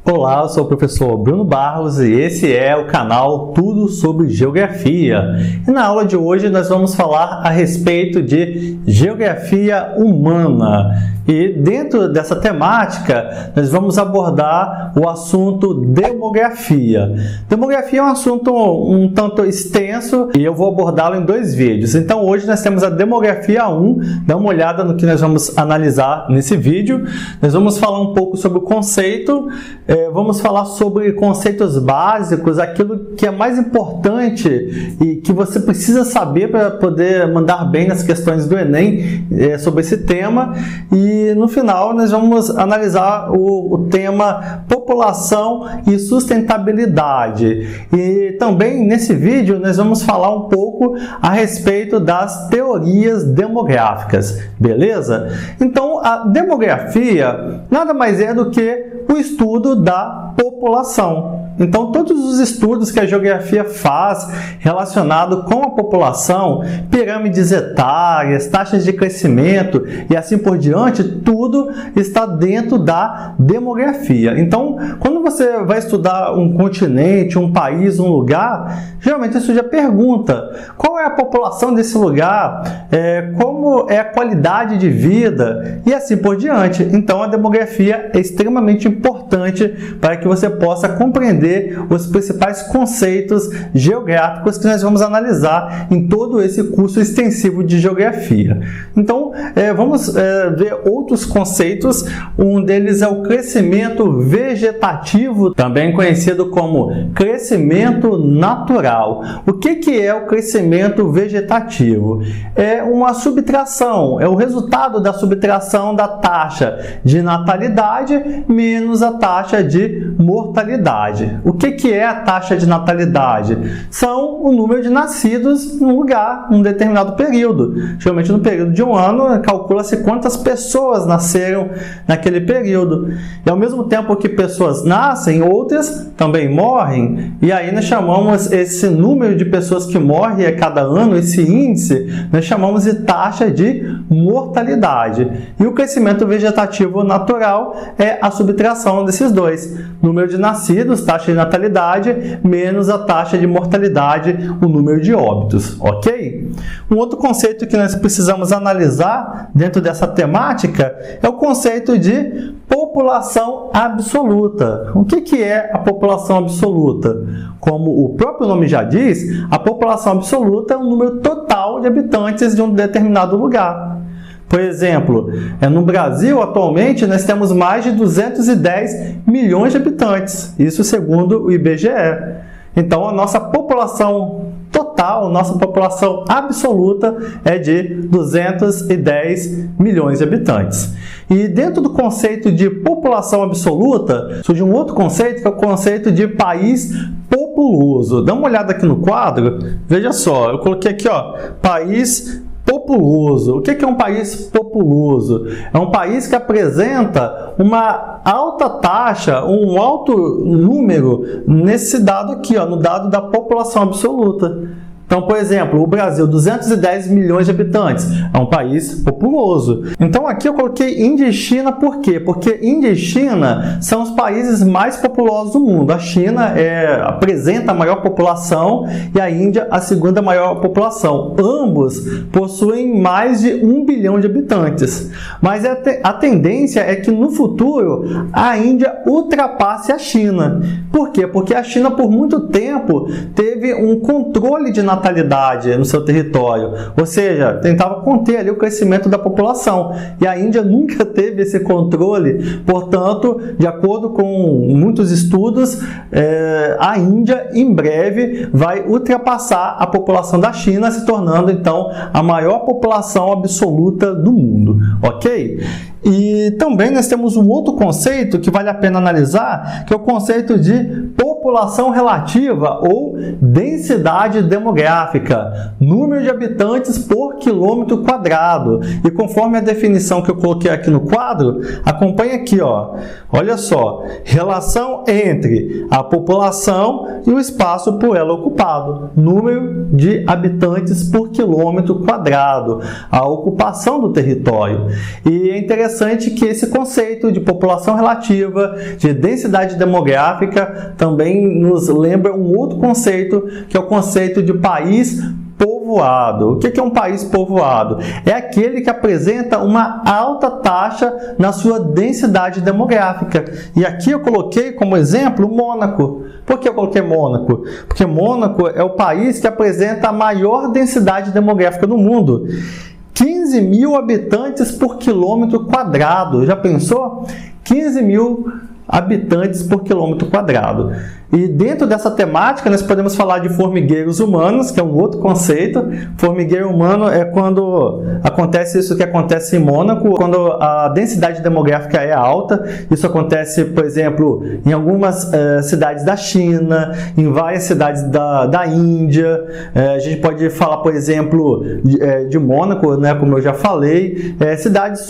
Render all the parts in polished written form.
Olá, eu sou o professor Bruno Barros e esse é o canal Tudo sobre Geografia. E na aula de hoje nós vamos falar a respeito de geografia humana. E dentro dessa temática nós vamos abordar o assunto demografia. Demografia é um assunto um tanto extenso e eu vou abordá-lo em dois vídeos. Então hoje nós temos a demografia 1, dá uma olhada no que nós vamos analisar nesse vídeo. Nós vamos falar um pouco sobre o conceito, vamos falar sobre conceitos básicos, aquilo que é mais importante e que você precisa saber para poder mandar bem nas questões do Enem sobre esse tema. E no final nós vamos analisar o tema população e sustentabilidade. E também nesse vídeo nós vamos falar um pouco a respeito das teorias demográficas, beleza? Então a demografia nada mais é do que o estudo da população. Então, todos os estudos que a geografia faz relacionado com a população, pirâmides etárias, taxas de crescimento e assim por diante, tudo está dentro da demografia. Então, quando você vai estudar um continente, um país, um lugar, geralmente surge a pergunta: qual é a população desse lugar? Como é a qualidade de vida? E assim por diante. Então, a demografia é extremamente importante para que você possa compreender os principais conceitos geográficos que nós vamos analisar em todo esse curso extensivo de geografia. Então, vamos ver outros conceitos. Um deles é o crescimento vegetativo, também conhecido como crescimento natural. O que é o crescimento vegetativo? É uma subtração, é o resultado da subtração da taxa de natalidade menos a taxa de mortalidade. O que é a taxa de natalidade? São o número de nascidos num lugar, num determinado período. Geralmente no período de um ano, calcula-se quantas pessoas nasceram naquele período. E ao mesmo tempo que pessoas nascem, outras também morrem. E aí nós chamamos esse número de pessoas que morrem a cada ano, esse índice, nós chamamos de taxa de mortalidade. E o crescimento vegetativo natural é a subtração desses dois. Número de nascidos, taxa de natalidade, menos a taxa de mortalidade, o número de óbitos, ok? Um outro conceito que nós precisamos analisar dentro dessa temática é o conceito de população absoluta. O que é a população absoluta? Como o próprio nome já diz, a população absoluta é o número total de habitantes de um determinado lugar. Por exemplo, no Brasil, atualmente, nós temos mais de 210 milhões de habitantes, isso segundo o IBGE. Então, a nossa população total, nossa população absoluta é de 210 milhões de habitantes. E dentro do conceito de população absoluta, surge um outro conceito, que é o conceito de país populoso. Dá uma olhada aqui no quadro, veja só, eu coloquei aqui, país populoso. O que é um país populoso? É um país que apresenta uma alta taxa, um alto número nesse dado aqui, no dado da população absoluta. Então, por exemplo, o Brasil, 210 milhões de habitantes, é um país populoso. Então, aqui eu coloquei Índia e China, por quê? Porque Índia e China são os países mais populosos do mundo. A China apresenta a maior população e a Índia a segunda maior população. Ambos possuem mais de 1 bilhão de habitantes. Mas a tendência é que no futuro a Índia ultrapasse a China. Por quê? Porque a China por muito tempo teve um controle de natalidade no seu território, ou seja, tentava conter ali o crescimento da população, e a Índia nunca teve esse controle. Portanto, de acordo com muitos estudos, a Índia em breve vai ultrapassar a população da China, se tornando então a maior população absoluta do mundo, ok? E também nós temos um outro conceito que vale a pena analisar, que é o conceito de população população relativa ou densidade demográfica, número de habitantes por quilômetro quadrado. E conforme a definição que eu coloquei aqui no quadro, acompanha aqui, ó. Olha só, relação entre a população e o espaço por ela ocupado, número de habitantes por quilômetro quadrado, a ocupação do território. E é interessante que esse conceito de população relativa, de densidade demográfica, também nos lembra um outro conceito, que é o conceito de país povoado. O que é um país povoado? É aquele que apresenta uma alta taxa na sua densidade demográfica. E aqui eu coloquei como exemplo Mônaco. Por que eu coloquei Mônaco? Porque Mônaco é o país que apresenta a maior densidade demográfica do mundo. 15 mil habitantes por quilômetro quadrado. Já pensou? 15 mil habitantes por quilômetro quadrado. E dentro dessa temática nós podemos falar de formigueiros humanos, que é um outro conceito. Formigueiro humano é quando acontece isso que acontece em Mônaco, quando a densidade demográfica é alta. Isso acontece, por exemplo, em algumas cidades da China, em várias cidades da Índia. A gente pode falar, por exemplo, de Mônaco, né, como eu já falei. Cidades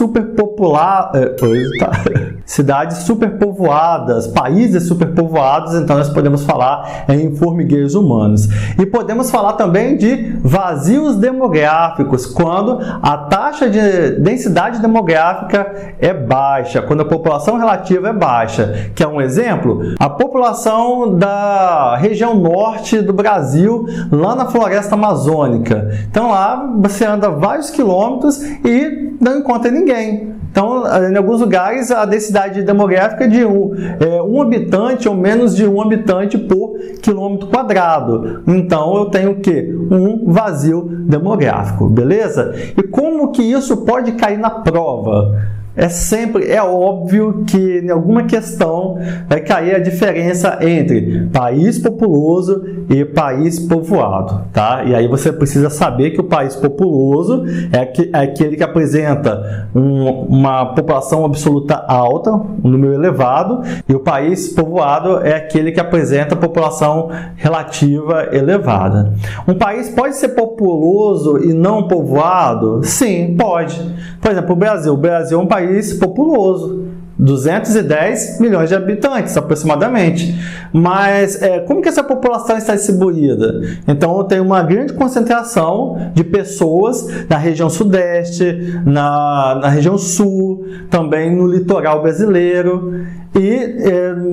cidades superpovoadas, países superpovoados, então nós podemos falar em formigueiros humanos. E podemos falar também de vazios demográficos, quando a taxa de densidade demográfica é baixa, quando a população relativa é baixa. Que é um exemplo? A população da região norte do Brasil, lá na floresta amazônica. Então lá você anda vários quilômetros e não encontra ninguém. Então, em alguns lugares, a densidade demográfica é de um habitante ou menos de um habitante por quilômetro quadrado. Então, eu tenho o quê? Um vazio demográfico, beleza? E como que isso pode cair na prova? É óbvio que em alguma questão vai cair a diferença entre país populoso e país povoado, tá? E aí você precisa saber que o país populoso é aquele que apresenta uma população absoluta alta, um número elevado, e o país povoado é aquele que apresenta população relativa elevada. Um país pode ser populoso e não povoado? Sim, pode. Por exemplo, o Brasil. O Brasil é um país populoso, 210 milhões de habitantes aproximadamente. Mas como que essa população está distribuída? Então eu tenho uma grande concentração de pessoas na região sudeste, na região sul, também no litoral brasileiro. E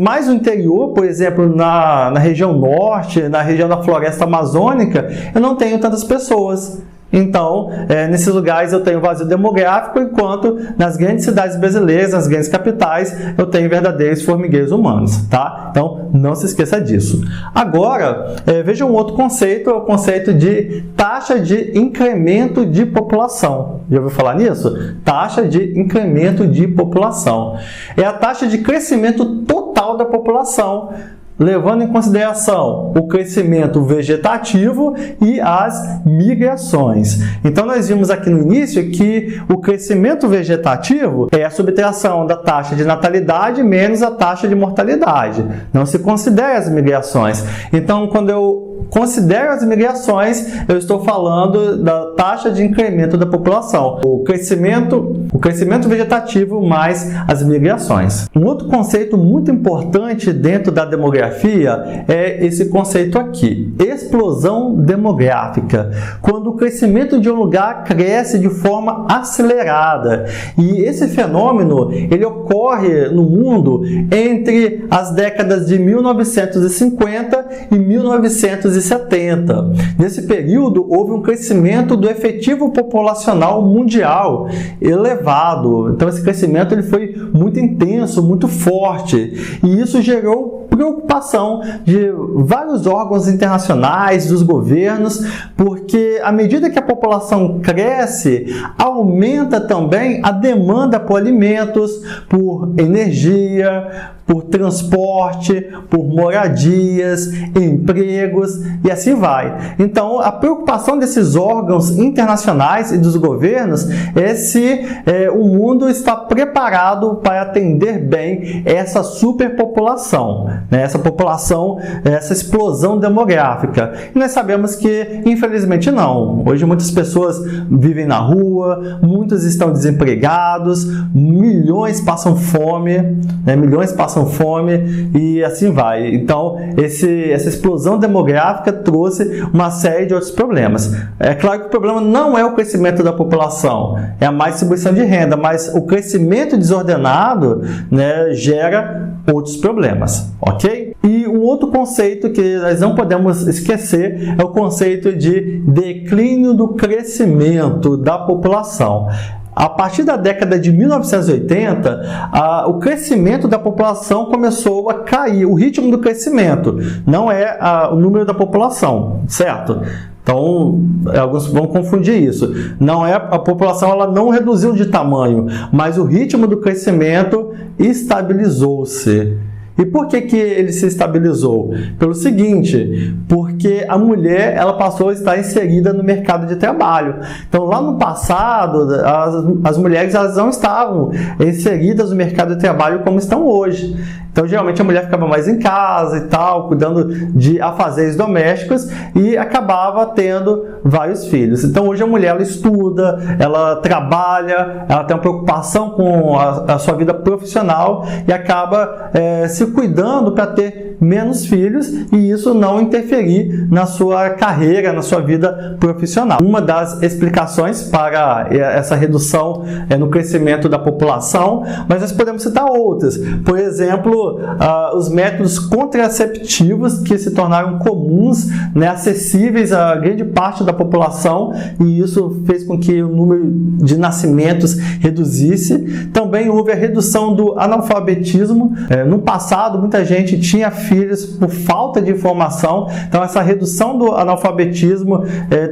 mais no interior, por exemplo, na região norte, na região da floresta amazônica, eu não tenho tantas pessoas. Então, nesses lugares eu tenho vazio demográfico, enquanto nas grandes cidades brasileiras, nas grandes capitais, eu tenho verdadeiros formigueiros humanos, tá? Então, não se esqueça disso. Agora, veja um outro conceito, é o conceito de taxa de incremento de população. Já ouviu falar nisso? Taxa de incremento de população. É a taxa de crescimento total da população, levando em consideração o crescimento vegetativo e as migrações. Então, nós vimos aqui no início que o crescimento vegetativo é a subtração da taxa de natalidade menos a taxa de mortalidade. Não se considera as migrações. Então, quando eu considero as migrações, eu estou falando da taxa de incremento da população. O crescimento vegetativo mais as migrações. Um outro conceito muito importante dentro da demografia é esse conceito aqui, explosão demográfica. Quando o crescimento de um lugar cresce de forma acelerada. E esse fenômeno, ele ocorre no mundo entre as décadas de 1950 e 1970. Nesse período, houve um crescimento do efetivo populacional mundial elevado. Então, esse crescimento ele foi muito intenso, muito forte. E isso gerou preocupação de vários órgãos internacionais, dos governos, porque à medida que a população cresce, aumenta também a demanda por alimentos, por energia, por transporte, por moradias, empregos e assim vai. Então, a preocupação desses órgãos internacionais e dos governos é se o mundo está preparado para atender bem essa superpopulação. né, essa população, essa explosão demográfica. E nós sabemos que, infelizmente, não. Hoje muitas pessoas vivem na rua, muitos estão desempregados, milhões passam fome, né, e assim vai. Então, essa explosão demográfica trouxe uma série de outros problemas. É claro que o problema não é o crescimento da população, é a má distribuição de renda, mas o crescimento desordenado, né, gera outros problemas, ok? E um outro conceito que nós não podemos esquecer é o conceito de declínio do crescimento da população. A partir da década de 1980, o crescimento da população começou a cair, o ritmo do crescimento, não é o número da população, certo? Então, alguns vão confundir isso. Não é a população, ela não reduziu de tamanho, mas o ritmo do crescimento estabilizou-se. E por que ele se estabilizou? Pelo seguinte, porque a mulher ela passou a estar inserida no mercado de trabalho. Então, lá no passado, as mulheres elas não estavam inseridas no mercado de trabalho como estão hoje. Então, geralmente, a mulher ficava mais em casa e tal, cuidando de afazeres domésticos e acabava tendo vários filhos. Então, hoje a mulher ela estuda, ela trabalha, ela tem uma preocupação com a sua vida profissional e acaba se cuidando para ter menos filhos e isso não interferir na sua carreira, na sua vida profissional. Uma das explicações para essa redução no crescimento da população, mas nós podemos citar outras. Por exemplo, os métodos contraceptivos que se tornaram comuns, né, acessíveis a grande parte da população e isso fez com que o número de nascimentos reduzisse. Também houve a redução do analfabetismo. No passado, muita gente tinha filhos por falta de informação, então essa redução do analfabetismo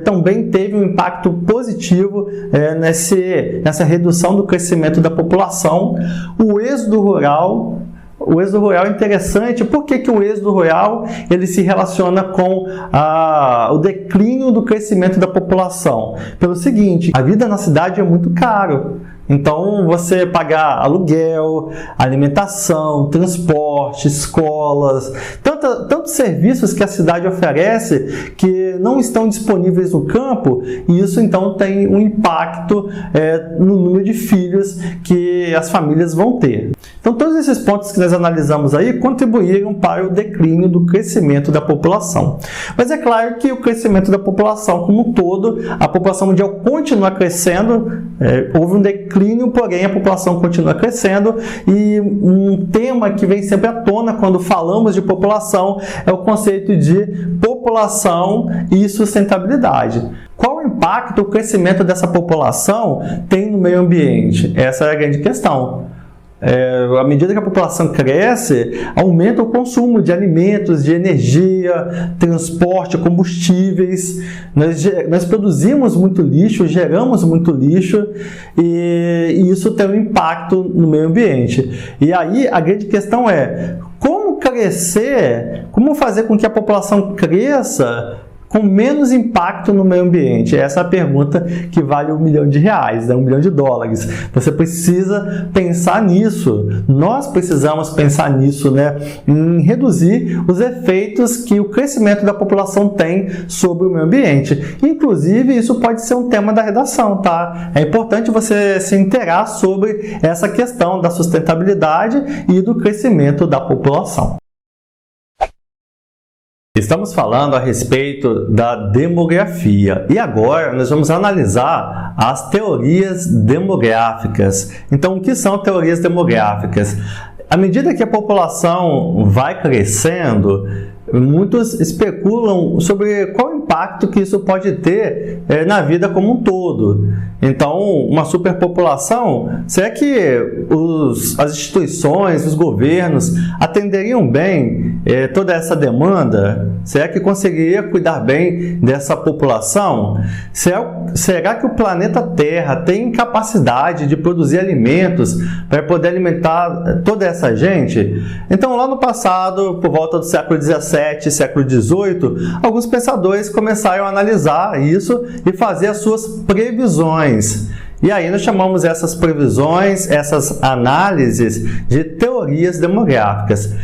também teve um impacto positivo nessa redução do crescimento da população. O êxodo rural é interessante. Por que o êxodo rural ele se relaciona com o declínio do crescimento da população? Pelo seguinte, a vida na cidade é muito caro. Então, você pagar aluguel, alimentação, transporte, escolas, tantos serviços que a cidade oferece que não estão disponíveis no campo, e isso então tem um impacto no número de filhos que as famílias vão ter. Então, todos esses pontos que nós analisamos aí contribuíram para o declínio do crescimento da população. Mas é claro que o crescimento da população como um todo, a população mundial continua crescendo, houve um declínio, porém a população continua crescendo e um tema que vem sempre à tona quando falamos de população é o conceito de população e sustentabilidade. Qual o impacto o crescimento dessa população tem no meio ambiente? Essa é a grande questão. À medida que a população cresce, aumenta o consumo de alimentos, de energia, transporte, combustíveis. Nós produzimos muito lixo, geramos muito lixo e isso tem um impacto no meio ambiente. E aí a grande questão é como crescer, como fazer com que a população cresça com menos impacto no meio ambiente? Essa é a pergunta que vale $1 milhão, né? $1 milhão. Você precisa pensar nisso. Nós precisamos pensar nisso, né? Em reduzir os efeitos que o crescimento da população tem sobre o meio ambiente. Inclusive, isso pode ser um tema da redação, tá? É importante você se inteirar sobre essa questão da sustentabilidade e do crescimento da população. Estamos falando a respeito da demografia e agora nós vamos analisar as teorias demográficas. Então, o que são teorias demográficas? À medida que a população vai crescendo, muitos especulam sobre qual impacto que isso pode ter na vida como um todo. Então, uma superpopulação, será que as instituições, os governos atenderiam bem toda essa demanda? Será que conseguiria cuidar bem dessa população? Será que o planeta Terra tem capacidade de produzir alimentos para poder alimentar toda essa gente? Então, lá no passado, por volta do século XVII, século XVIII, alguns pensadores começaram a analisar isso e fazer as suas previsões. E aí nós chamamos essas previsões, essas análises de teorias demográficas.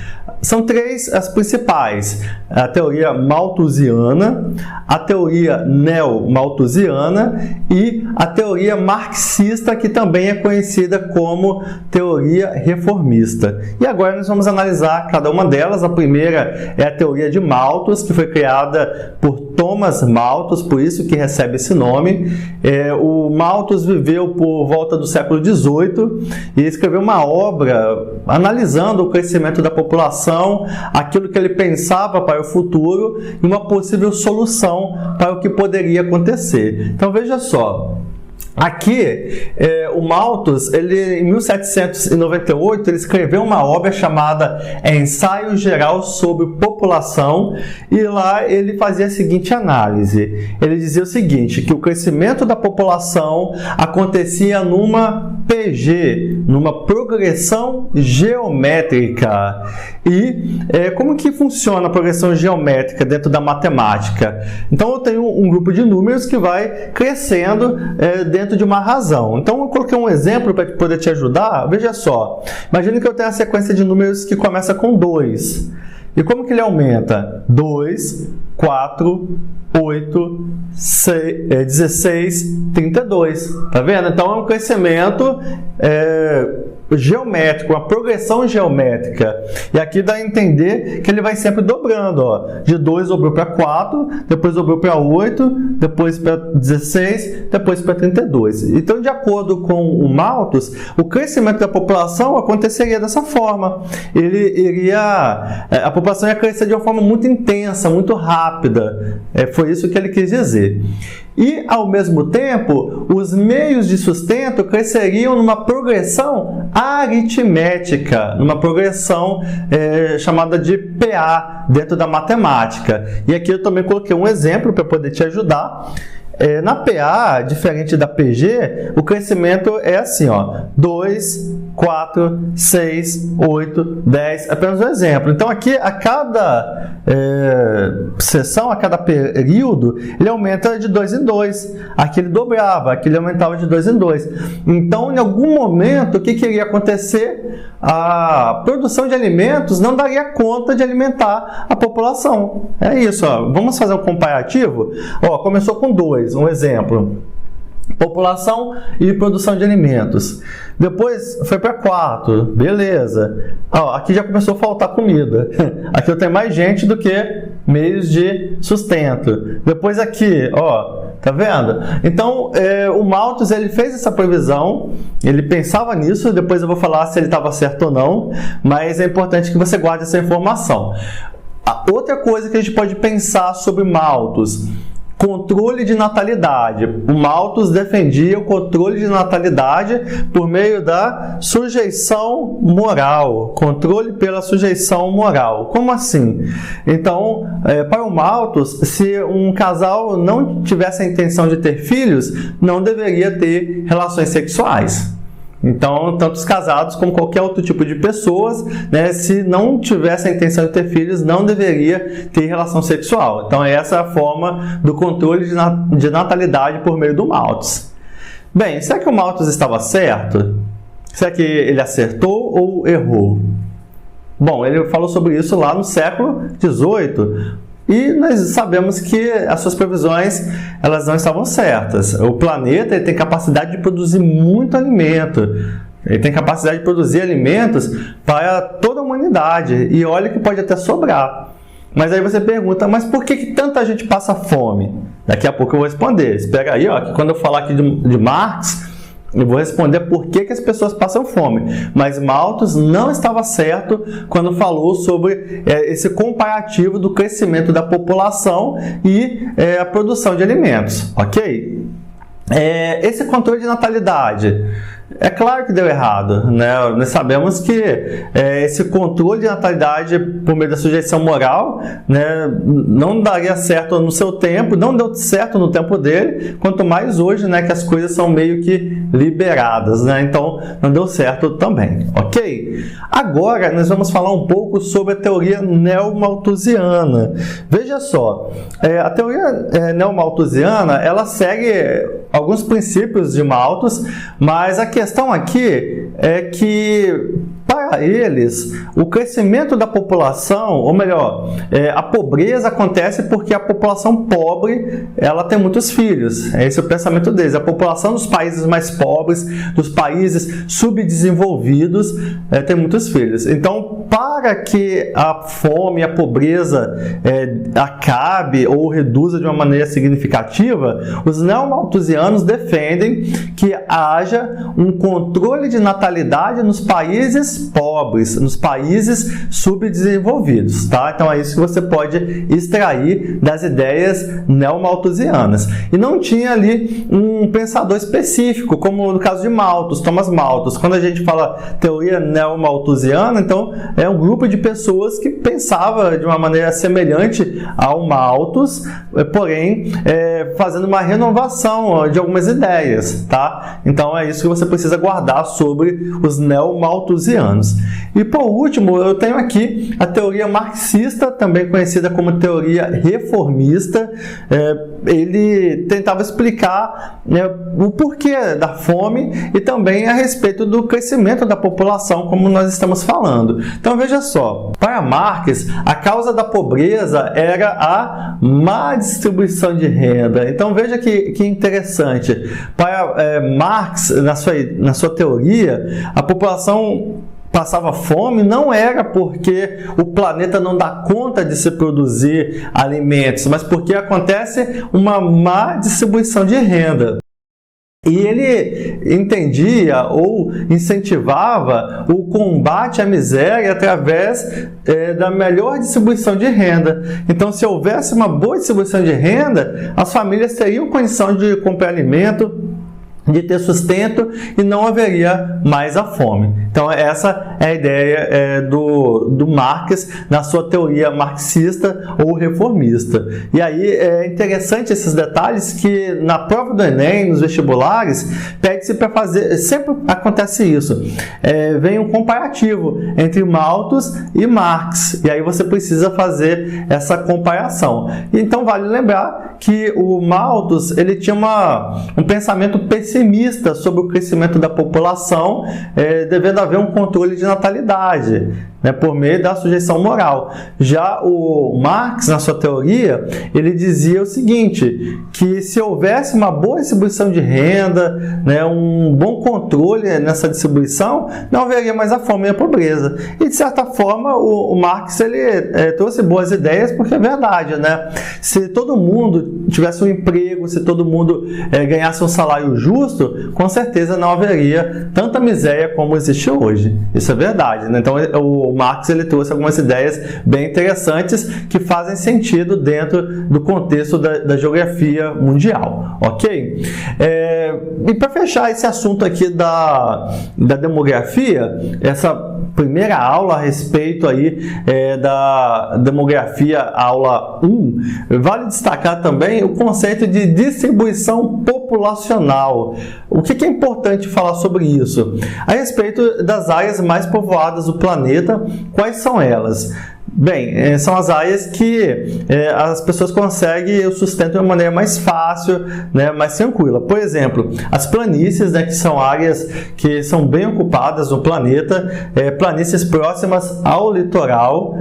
São três as principais: a teoria malthusiana, a teoria neo-malthusiana e a teoria marxista, que também é conhecida como teoria reformista. E agora nós vamos analisar cada uma delas. A primeira é a teoria de Malthus, que foi criada por Thomas Malthus, por isso que recebe esse nome. O Malthus viveu por volta do século XVIII e escreveu uma obra analisando o crescimento da população, aquilo que ele pensava para o futuro e uma possível solução para o que poderia acontecer. Então veja só, aqui o Malthus, em 1798, ele escreveu uma obra chamada Ensaio Geral sobre População, e lá ele fazia a seguinte análise. Ele dizia o seguinte, que o crescimento da população acontecia numa PG, numa progressão geométrica. E como que funciona a progressão geométrica dentro da matemática? Então eu tenho um grupo de números que vai crescendo dentro de uma razão. Então eu coloquei um exemplo para poder te ajudar. Veja só, imagine que eu tenho a sequência de números que começa com 2. E como que ele aumenta? 2, 4, 8, 16, 32. Tá vendo? Então é um crescimento geométrico, uma progressão geométrica. E aqui dá a entender que ele vai sempre dobrando. Ó. De 2 dobrou para 4, depois dobrou para 8, depois para 16, depois para 32. Então, de acordo com o Malthus, o crescimento da população aconteceria dessa forma. A população ia crescer de uma forma muito intensa, muito rápida. Foi isso que ele quis dizer. E, ao mesmo tempo, os meios de sustento cresceriam numa progressão aritmética, numa progressão chamada de PA, dentro da matemática. E aqui eu também coloquei um exemplo para poder te ajudar. Na PA, diferente da PG, o crescimento é assim, ó, 2, 4, 6, 8, 10, apenas um exemplo. Então aqui, a cada sessão, a cada período, ele aumenta de 2 em 2. Aqui ele dobrava, aqui ele aumentava de 2 em 2. Então, em algum momento, o que iria acontecer? A produção de alimentos não daria conta de alimentar a população. É isso, ó. Vamos fazer um comparativo? Ó, começou com 2, um exemplo. População e produção de alimentos. Depois foi para 4, beleza. Ó, aqui já começou a faltar comida. Aqui eu tenho mais gente do que meios de sustento. Depois aqui, ó, tá vendo? Então, o Malthus, ele fez essa previsão, ele pensava nisso, depois eu vou falar se ele estava certo ou não, mas é importante que você guarde essa informação. A outra coisa que a gente pode pensar sobre Malthus: controle de natalidade. O Malthus defendia o controle de natalidade por meio da sujeição moral. Controle pela sujeição moral. Como assim? Então, para o Malthus, se um casal não tivesse a intenção de ter filhos, não deveria ter relações sexuais. Então, tanto os casados como qualquer outro tipo de pessoas, né, se não tivesse a intenção de ter filhos, não deveria ter relação sexual. Então, essa é a forma do controle de natalidade por meio do Malthus. Bem, será que o Malthus estava certo? Será que ele acertou ou errou? Bom, ele falou sobre isso lá no século XVIII. E nós sabemos que as suas previsões, elas não estavam certas. O planeta, ele tem capacidade de produzir muito alimento. Ele tem capacidade de produzir alimentos para toda a humanidade. E olha que pode até sobrar. Mas aí você pergunta, mas por que tanta gente passa fome? Daqui a pouco eu vou responder. Espera aí, ó, que quando eu falar aqui de Marx, eu vou responder por que as pessoas passam fome. Mas Malthus não estava certo quando falou sobre esse comparativo do crescimento da população e a produção de alimentos, ok? Esse controle de natalidade, é claro que deu errado, né? Nós sabemos que esse controle de natalidade por meio da sujeição moral, né, não daria certo no seu tempo, não deu certo no tempo dele, quanto mais hoje, né, que as coisas são meio que liberadas, né? Então não deu certo também, ok? Agora nós vamos falar um pouco sobre a teoria neo-malthusiana. Veja só, a teoria neo-malthusiana, ela segue alguns princípios de Malthus, mas a questão aqui é que para eles, o crescimento da população, ou melhor, a pobreza acontece porque a população pobre, ela tem muitos filhos. Esse é o pensamento deles. A população dos países mais pobres, dos países subdesenvolvidos, tem muitos filhos. Então, para que a fome e a pobreza acabe ou reduza de uma maneira significativa, os neomalthusianos defendem que haja um controle de natalidade nos países pobres, nos países subdesenvolvidos, tá? Então é isso que você pode extrair das ideias neomalthusianas. E não tinha ali um pensador específico, como no caso de Malthus, Thomas Malthus. Quando a gente fala teoria neomalthusiana, então é um grupo de pessoas que pensava de uma maneira semelhante ao Malthus, porém fazendo uma renovação de algumas ideias, tá? Então é isso que você precisa guardar sobre os neomalthusianos. E por último, eu tenho aqui a teoria marxista, também conhecida como teoria reformista. Ele tentava explicar o porquê da fome e também a respeito do crescimento da população, como nós estamos falando. Então veja só, para Marx, a causa da pobreza era a má distribuição de renda. Então veja que interessante. Para Marx, na sua teoria, a população passava fome não era porque o planeta não dá conta de se produzir alimentos, mas porque acontece uma má distribuição de renda. E ele entendia ou incentivava o combate à miséria através da melhor distribuição de renda. Então, se houvesse uma boa distribuição de renda, as famílias teriam condição de comprar alimento, de ter sustento e não haveria mais a fome. Então essa é a ideia do Marx na sua teoria marxista ou reformista. E aí é interessante esses detalhes que na prova do Enem, nos vestibulares, pede-se para fazer, sempre acontece isso, vem um comparativo entre Malthus e Marx, e aí você precisa fazer essa comparação. Então vale lembrar que o Malthus ele tinha um pensamento pessimista sobre o crescimento da população, devendo haver um controle de natalidade, por meio da sujeição moral. Já o Marx, na sua teoria, ele dizia o seguinte, que se houvesse uma boa distribuição de renda, um bom controle nessa distribuição, não haveria mais a fome e a pobreza. E, de certa forma, o Marx ele, trouxe boas ideias, porque é verdade, Se todo mundo tivesse um emprego, se todo mundo ganhasse um salário justo, com certeza não haveria tanta miséria como existe hoje. Isso é verdade, Então, o Marx ele trouxe algumas ideias bem interessantes que fazem sentido dentro do contexto da geografia mundial, ok? E para fechar esse assunto aqui da demografia, essa primeira aula a respeito aí da demografia, aula 1, vale destacar também o conceito de distribuição populacional. O que é importante falar sobre isso? A respeito das áreas mais povoadas do planeta, quais são elas? Bem, são as áreas que as pessoas conseguem o sustento de uma maneira mais fácil, mais tranquila. Por exemplo, as planícies, que são áreas que são bem ocupadas no planeta, planícies próximas ao litoral.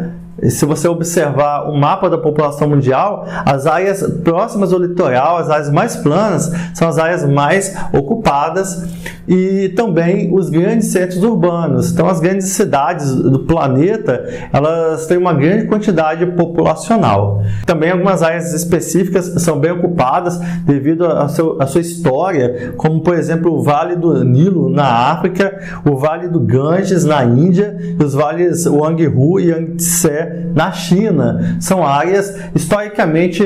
Se você observar o mapa da população mundial, as áreas próximas ao litoral, as áreas mais planas, são as áreas mais ocupadas, e também os grandes centros urbanos. Então, as grandes cidades do planeta, elas têm uma grande quantidade populacional. Também algumas áreas específicas são bem ocupadas devido à sua história, como, por exemplo, o Vale do Nilo, na África, o Vale do Ganges, na Índia, e os vales Huanghe e Yangtze, na China. São áreas historicamente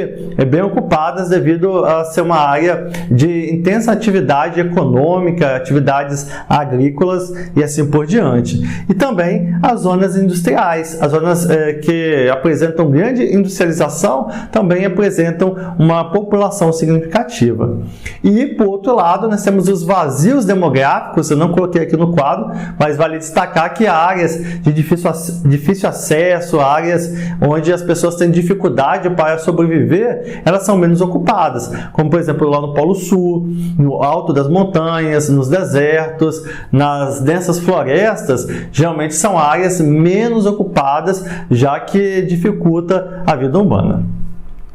bem ocupadas devido a ser uma área de intensa atividade econômica, atividades agrícolas e assim por diante. E também as zonas industriais, as zonas que apresentam grande industrialização, também apresentam uma população significativa. E, por outro lado, nós temos os vazios demográficos. Eu não coloquei aqui no quadro, mas vale destacar que áreas de difícil acesso, áreas onde as pessoas têm dificuldade para sobreviver, elas são menos ocupadas, como por exemplo lá no Polo Sul, no alto das montanhas, nos desertos, nas densas florestas, geralmente são áreas menos ocupadas, já que dificulta a vida humana.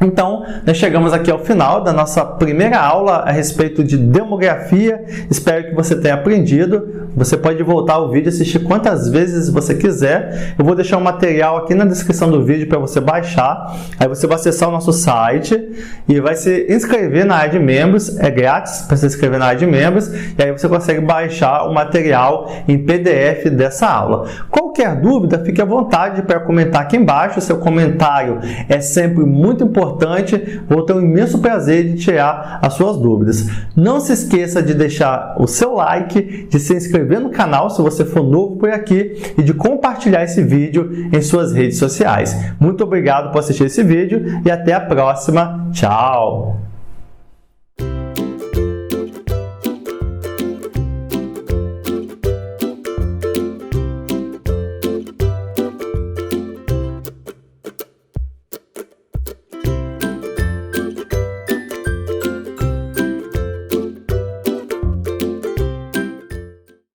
Então, nós chegamos aqui ao final da nossa primeira aula a respeito de demografia. Espero que você tenha aprendido. Você pode voltar ao vídeo e assistir quantas vezes você quiser. Eu vou deixar um material aqui na descrição do vídeo para você baixar. Aí você vai acessar o nosso site e vai se inscrever na área de membros. É grátis para se inscrever na área de membros. E aí você consegue baixar o material em PDF dessa aula. Qualquer dúvida, fique à vontade para comentar aqui embaixo. O seu comentário é sempre muito importante. Vou ter um imenso prazer de tirar as suas dúvidas. Não se esqueça de deixar o seu like, de se inscrever no canal se você for novo por aqui e de compartilhar esse vídeo em suas redes sociais. Muito obrigado por assistir esse vídeo e até a próxima. Tchau!